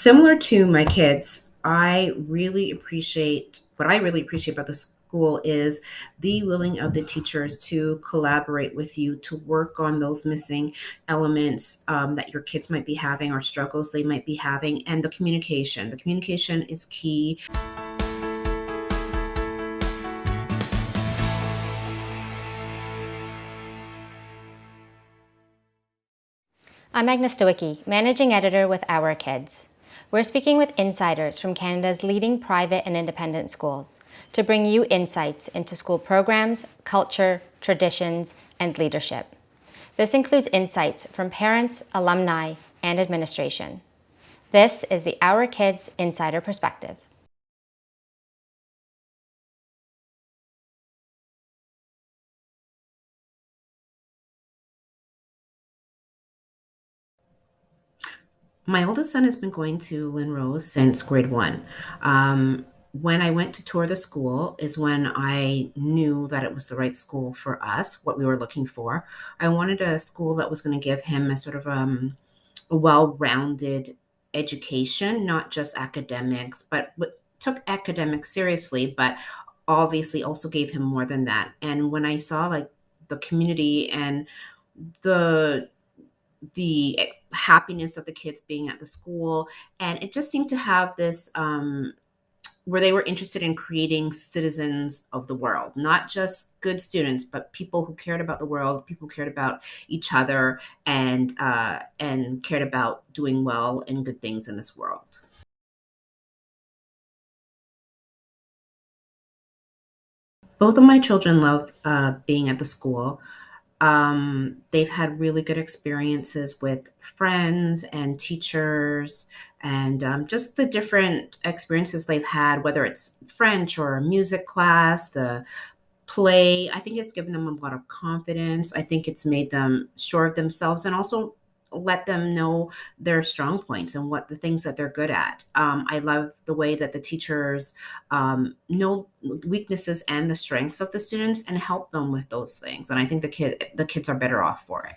Similar to my kids, what I really appreciate about the school is the willing of the teachers to collaborate with you to work on those missing elements that your kids might be having or struggles they might be having, and the communication. The communication is key. I'm Agnes Stowicki, Managing Editor with Our Kids. We're speaking with insiders from Canada's leading private and independent schools to bring you insights into school programs, culture, traditions, and leadership. This includes insights from parents, alumni, and administration. This is the Our Kids Insider Perspective. My oldest son has been going to Lynn-Rose since grade one. When I went to tour the school is when I knew that it was the right school for us, what we were looking for. I wanted a school that was going to give him a sort of a well-rounded education, not just academics, but took academics seriously, but obviously also gave him more than that. And when I saw like the community and the the happiness of the kids being at the school, and it just seemed to have this where they were interested in creating citizens of the world, not just good students, but people who cared about the world, people who cared about each other, and cared about doing well and good things in this world. Both of my children love being at the school. They've had really good experiences with friends and teachers, and just the different experiences they've had, whether it's French or a music class, the play. I think it's given them a lot of confidence. I think it's made them sure of themselves and also let them know their strong points and what the things that they're good at. I love the way that the teachers know weaknesses and the strengths of the students and help them with those things. And I think the kids are better off for it.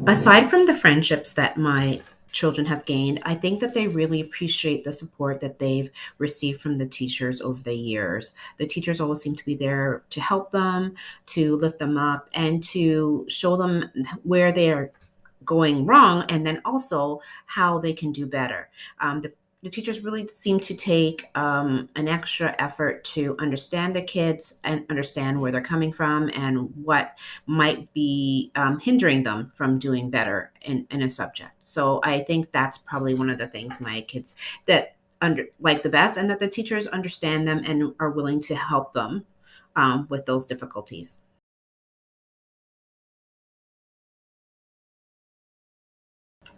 Aside from the friendships that my children have gained, I think that they really appreciate the support that they've received from the teachers over the years. The teachers always seem to be there to help them, to lift them up, and to show them where they are going wrong, and then also how they can do better. The teachers really seem to take an extra effort to understand the kids and understand where they're coming from and what might be hindering them from doing better in a subject. So I think that's probably one of the things my kids that under like the best, and that the teachers understand them and are willing to help them with those difficulties.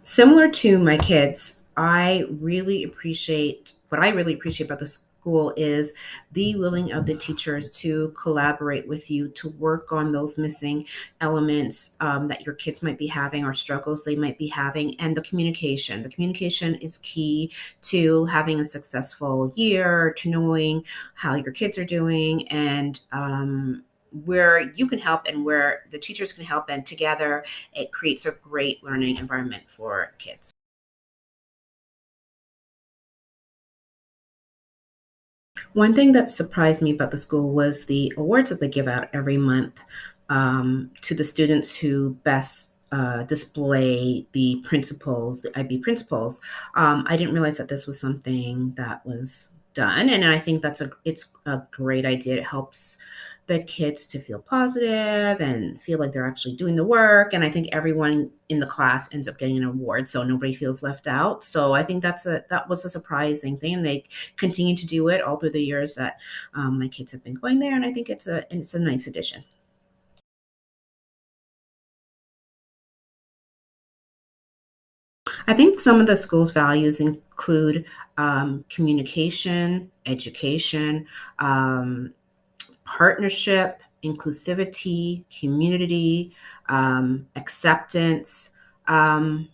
Similar to my kids, what I really appreciate about the school is the willing of the teachers to collaborate with you to work on those missing elements that your kids might be having or struggles they might be having, and the communication. The communication is key to having a successful year, to knowing how your kids are doing, and where you can help and where the teachers can help, and together it creates a great learning environment for kids. One thing that surprised me about the school was the awards that they give out every month to the students who best display the principles, the IB principles. I didn't realize that this was something that was done, and I think it's a great idea. It helps the kids to feel positive and feel like they're actually doing the work. And I think everyone in the class ends up getting an award, so nobody feels left out. So I think that was a surprising thing, and they continue to do it all through the years that my kids have been going there. And I think it's a nice addition. I think some of the school's values include communication, education, um, partnership, inclusivity, community, acceptance. Um,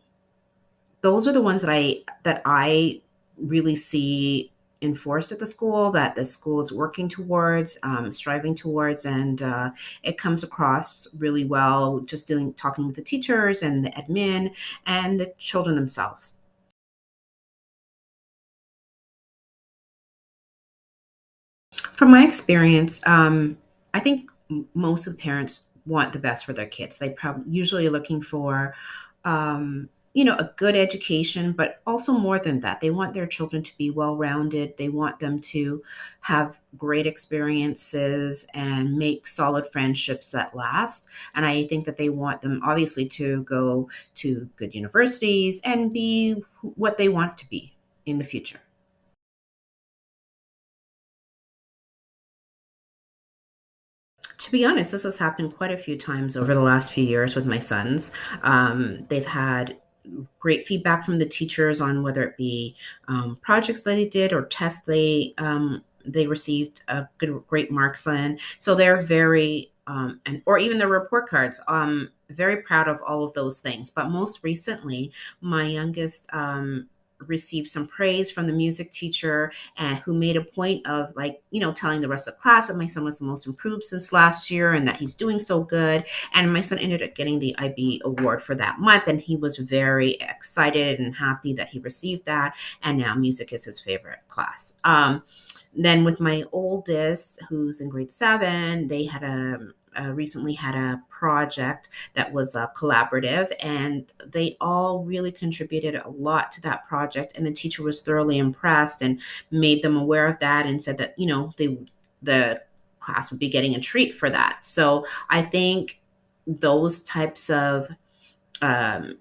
those are the ones that I really see enforced at the school, that the school is working towards, striving towards, and it comes across really well just talking with the teachers and the admin and the children themselves. From my experience, I think most of the parents want the best for their kids. They probably usually are looking for, a good education, but also more than that, they want their children to be well-rounded. They want them to have great experiences and make solid friendships that last. And I think that they want them obviously to go to good universities and be what they want to be in the future. To be honest, this has happened quite a few times over the last few years with my sons. They've had great feedback from the teachers on whether it be projects that they did or tests they received great marks on. So they're very and or even their report cards. Very proud of all of those things. But most recently, my youngest received some praise from the music teacher and who made a point of, like, telling the rest of the class that my son was the most improved since last year and that he's doing so good. And my son ended up getting the IB award for that month, and he was very excited and happy that he received that. And now music is his favorite class. Then with my oldest, who's in grade 7, they had recently had a project that was collaborative, and they all really contributed a lot to that project. And the teacher was thoroughly impressed and made them aware of that and said that the class would be getting a treat for that. So I think those types of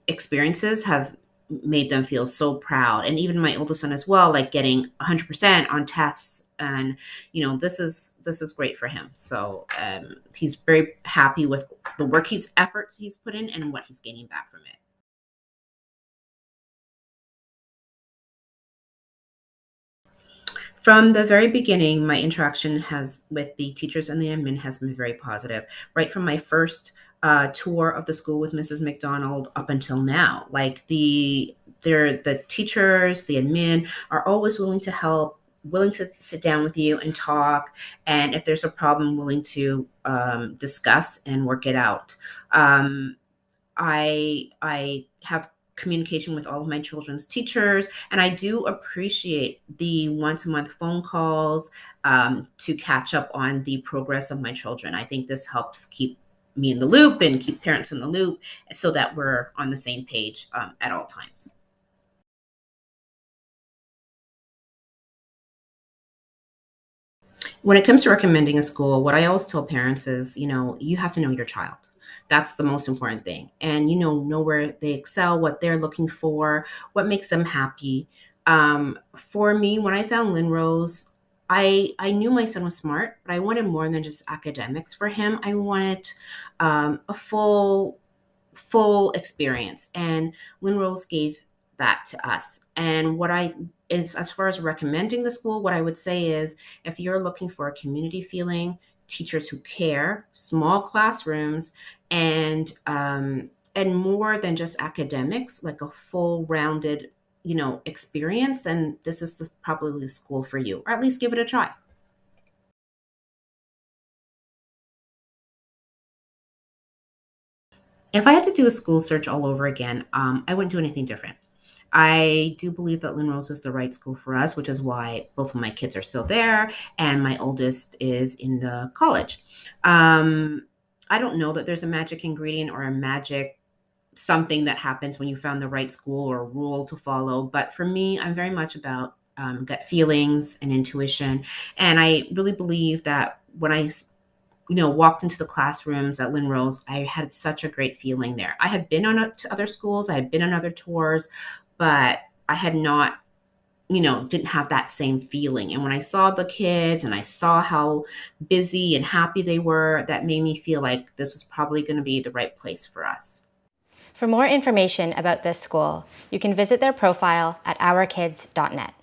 experiences have made them feel so proud. And even my oldest son as well, like getting 100% on tests, and this is great for him. So he's very happy with the efforts he's put in and what he's gaining back from it. From the very beginning, my interaction has with the teachers and the admin has been very positive. Right from my first tour of the school with Mrs. McDonald up until now, like the teachers, the admin are always willing to help, willing to sit down with you and talk, and if there's a problem, willing to discuss and work it out. I have communication with all of my children's teachers, and I do appreciate the once a month phone calls to catch up on the progress of my children. I think this helps keep me in the loop and keep parents in the loop so that we're on the same page at all times. When it comes to recommending a school, what I always tell parents is, you have to know your child. That's the most important thing. And, know where they excel, what they're looking for, what makes them happy. For me, when I found Lynn-Rose, I knew my son was smart, but I wanted more than just academics for him. I wanted a full experience, and Lynn-Rose gave that to us. And what I is as far as recommending the school, what I would say is, if you're looking for a community feeling, teachers who care, small classrooms, and more than just academics, like a full rounded experience, then this is probably the school for you, or at least give it a try. If I had to do a school search all over again, I wouldn't do anything different. I do believe that Lynn-Rose is the right school for us, which is why both of my kids are still there, and my oldest is in the college. I don't know that there's a magic ingredient or a magic something that happens when you found the right school or rule to follow. But for me, I'm very much about gut feelings and intuition. And I really believe that when I walked into the classrooms at Lynn-Rose, I had such a great feeling there. I had been to other schools, I had been on other tours, but I had not, didn't have that same feeling. And when I saw the kids and I saw how busy and happy they were, that made me feel like this was probably going to be the right place for us. For more information about this school, you can visit their profile at ourkids.net.